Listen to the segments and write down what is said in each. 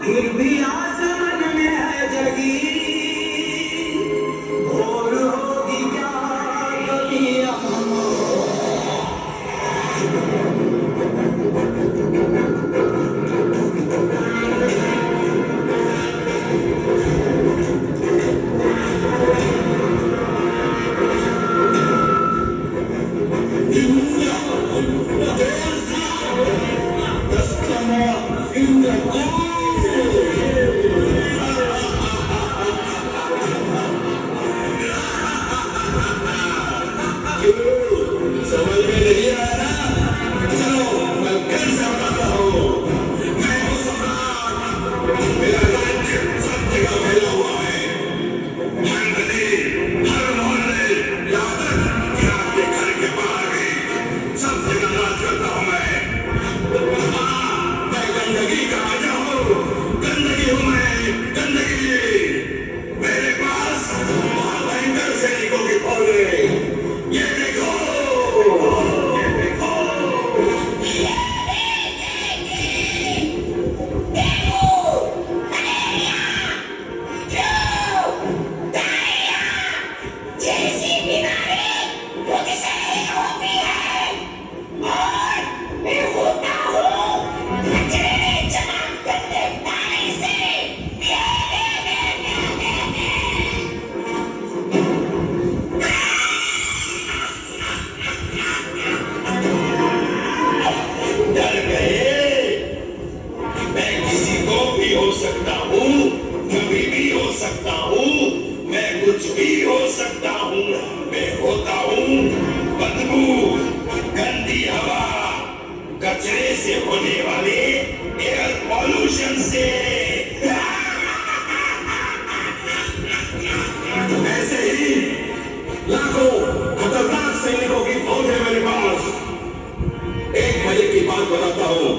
फिर भी आसमान में है जगी और होगी क्या कभी समझ में नहीं आया ना? चलो मैं फिर से बताता हूँ। मैं हूँ सम्राट, मेरा राज्य सब जगह फैला हुआ है। हर गली, हर मोहल्ले, यहाँ तक कि आपके घर के बाहर भी सब जगह राज करता हूँ मैं। हाँ, मैं गंदगी का राजा हूँ। गंदगी हूँ मैं, गंदगी। मेरे पास महाभयंकर सैनिकों की फौज है। ये देखो, ये देखो। डर गए? मैं किसी को भी हो सकता हूँ, कभी भी हो सकता हूँ, मैं कुछ भी हो सकता हूँ। मैं होता हूँ बदबू, गंदी हवा, कचरे से होने वाले एयर पॉल्यूशन से। ऐसे ही लाखों खतरनाक सैनिकों की फौज है मेरे पास। एक मजे की बात बताता हूँ।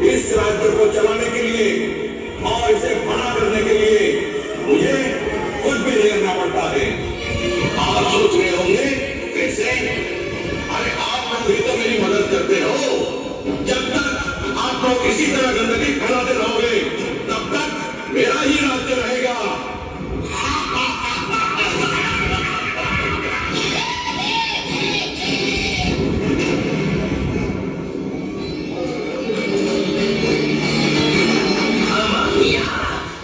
इस राज्य को चलाने के लिए और इसे बड़ा करने के लिए मुझे कुछ भी नहीं करना पड़ता है। आप सोच रहे होंगे कैसे? अरे आप लोग ही तो मेरी मदद करते रहो। जब तक आप लोग इसी तरह गंदगी फैलाते रहोगे तब तक मेरा ही राज्य रहेगा।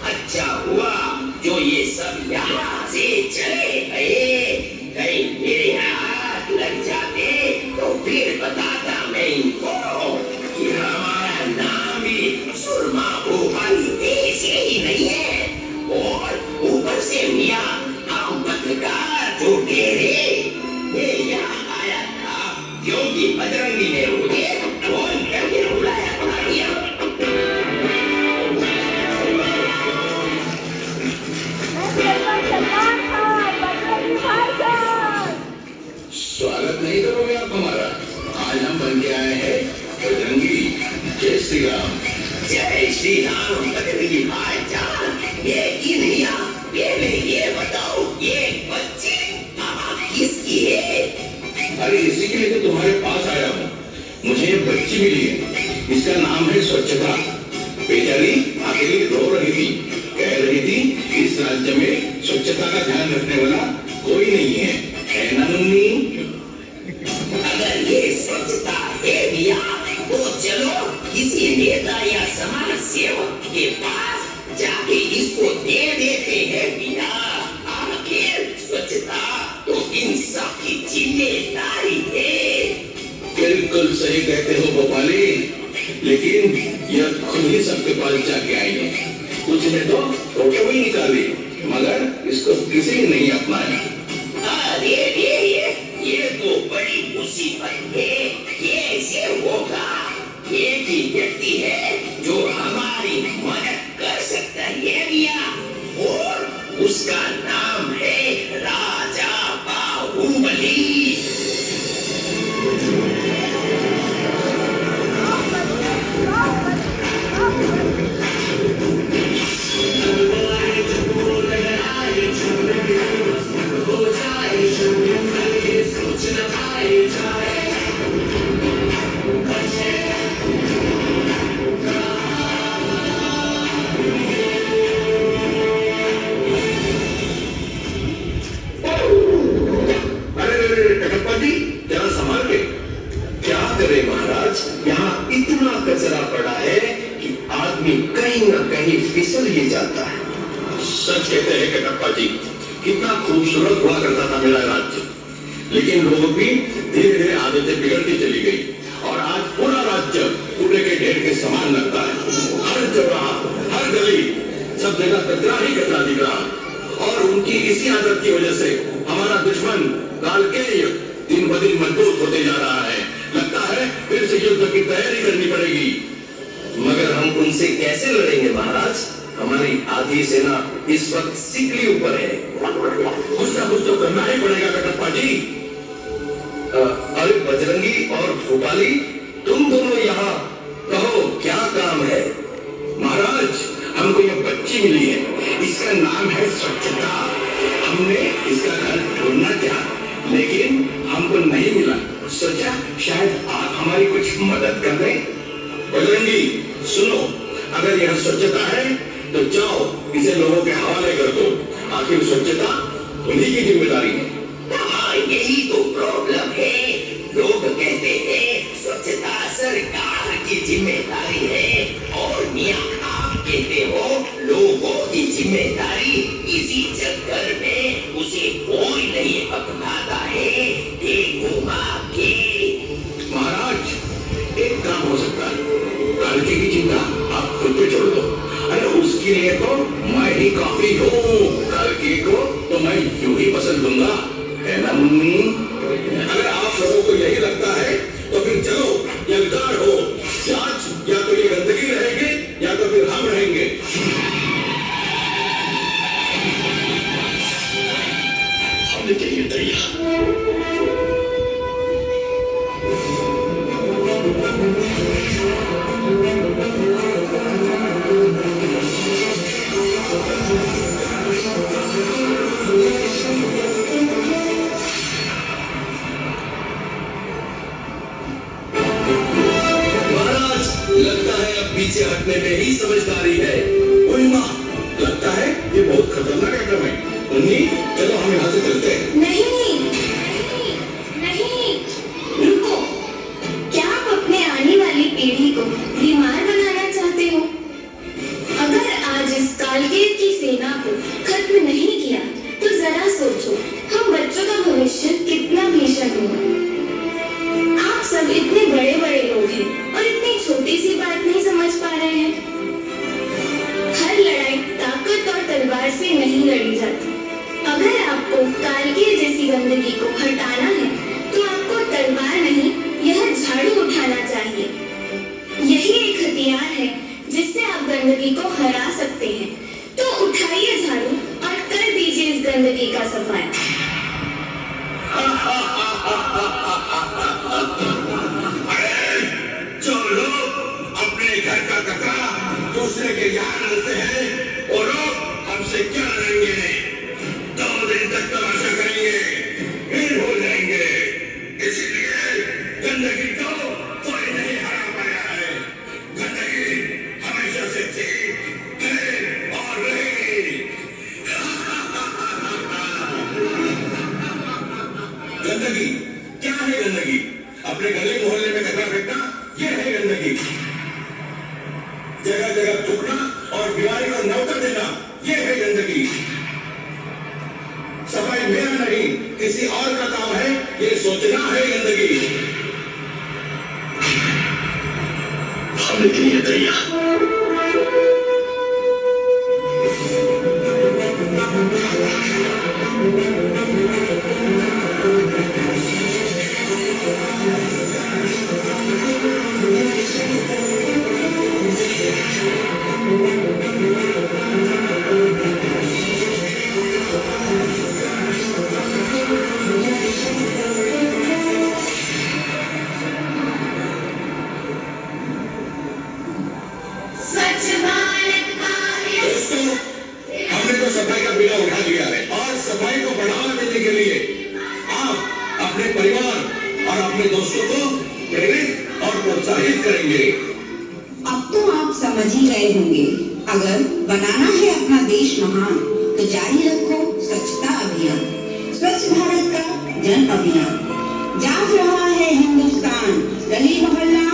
अच्छा हुआ जो ये सब यहाँ से चले गए। कहीं मेरे हाथ लग जाते तो फिर बताता मैं इनको कि हमारा नाम भी सुरमा भोपाली देश ही नहीं है। और ऊपर से मियाँ हम पत्रकार जो डेरे ये यहाँ आया था क्योंकि बजरंगी ने मुझे फोन करके बुलाया था। स्वागत नहीं करोगे आप हमारा? आज हम बन के आए हैं बजरंगी। जय श्री राम। जय श्री राम बजरंगी भाईजान। ये किनिया पहले ये बताओ ये बच्ची किसकी है? अरे इसी के लिए तो तुम्हारे पास आया हूँ। मुझे एक बच्ची मिली है, इसका नाम है स्वच्छता। बेचारी अकेली रो रही थी, कह रही थी इस राज्य में स्वच्छता का ध्यान रखने वाला कोई नहीं है ना मुन्नी? अगर ये स्वच्छता है भैया तो चलो किसी नेता या समाज सेवक के पास जाके इसको दे देते हैं भैया। आखिर स्वच्छता तो इन सब की जिम्मेदारी है। बिल्कुल सही कहते हो भोपाली, लेकिन यह खुद ही सबके पास जाके आई है। कुछ ने तो फोटो भी निकाली मगर इसको किसी ने नहीं अपनाया। अरे ये तो बड़ी मुसीबत है। कैसे होगा? एक ही व्यक्ति है जो हमारी मदद कर सकता है भैया और उसका नाम है राजा बाहुबली। कहीं फिसल ही जाता है। सच कहते हैं कटप्पा जी, कितना खूबसूरत हुआ करता था मेरा राज्य, लेकिन लोगों की धीरे धीरे आदतें बिगड़ती चली गई और आज पूरा राज्य कूड़े के ढेर के समान लगता है। हर चौराहा, हर गली, सब जगह कचरा ही कचरा दिख रहा। और उनकी इसी आदत की वजह से हमारा दुश्मन कालकेय दिन ब दिन मजबूत होते जा रहा है। लगता है फिर से युद्ध की तैयारी करनी पड़ेगी। मगर हम उनसे कैसे लड़ेंगे महाराज? हमारी आधी सेना इस वक्त सिकली ऊपर है। कुछ ना कुछ तो करना ही पड़ेगा कटप्पा जी। अरे बजरंगी और भोपाली, तुम दोनों यहाँ, कहो क्या काम है? महाराज, हमको ये बच्ची मिली है, इसका नाम है स्वच्छता। हमने इसका घर ढूंढना चाहा, लेकिन हमको नहीं मिला। सोचा शायद आप हमारी कुछ मदद कर दें। बजरंगी सुनो, अगर यह स्वच्छता है तो जाओ इसे लोगों के हवाले कर दो। आखिर स्वच्छता उन्हीं की जिम्मेदारी है। हाँ, यही तो प्रॉब्लम है। लोग कहते हैं स्वच्छता सरकार की जिम्मेदारी है, और मियां आप कहते हो लोगों की जिम्मेदारी। इसी चक्कर में उसे कोई नहीं अपनाता है। घुमा के महाराज, एक काम हो सकता है। कालके की चिंता आप खुद पे छोड़ दो। अरे उसके लिए तो मैं ही काफी हूँ। कालके को तो मैं यूं ही पसंद दूंगा, है ना मुन्नी? अगर आप लोगों को यही लगता है तो फिर चलो यलगार हो। आज या तो ये गंदगी रहेगी या तो फिर हम रहेंगे। हमने चाहिए तैयार। लगता है अब पीछे हटने में ही समझदारी है। ओए माँ, लगता है ये बहुत खतरनाक आइटम है। मुन्नी, चलो हम यहाँ से चलते हैं। नहीं, नहीं, रुको। क्या आप अपने आने वाली पीढ़ी को बीमार बनाना चाहते हो? अगर आज इस कालकेय की सेना को खत्म नहीं किया तो जरा सोचो हम बच्चों का भविष्य कितना भीषण होगा। आप सब इतने बड़े बड़े लोग हैं और इतनी छोटी सी बात नहीं समझ पा रहे हैं। हर लड़ाई ताकत और तलवार से नहीं लड़ी जाती। अगर आपको कालकेय जैसी गंदगी को हटाना है तो आपको तलवार नहीं, यह झाड़ू उठाना चाहिए। यही एक हथियार है जिससे आप गंदगी को हरा सकते हैं। तो उठाइए झाड़ू और कर दीजिए इस गंदगी का सफाया। जो लोग अपने घर का कचरा दूसरे के यहाँ डालते हैं, वो लोग हमसे क्या लड़ेंगे? 2 दिन तक तमाशा करेंगे, फिर हो जाएंगे। इसलिए गंदगी को कोई नहीं हरा पाया है। गंदगी हमेशा से थी, है और रहेगी। गंदगी क्या है? गंदगी अपने गली मोहल्ले में कचरा फेंकना, ये है गंदगी। जगह जगह थूकना और बीमारी को न्योता देना, ये है गंदगी। सफाई मेरा नहीं, किसी और का काम है, ये सोचना है गंदगी। हमने के लिए तैयार। सफाई का बीड़ा उठा लिया है और सफाई को बढ़ावा देने के लिए आप अपने परिवार और अपने दोस्तों को प्रेरित और प्रोत्साहित करेंगे। अब तो आप समझ ही गए होंगे, अगर बनाना है अपना देश महान तो जारी रखो स्वच्छता अभियान। स्वच्छ भारत का जन अभियान। जाग रहा है हिंदुस्तान, गली मोहल्ला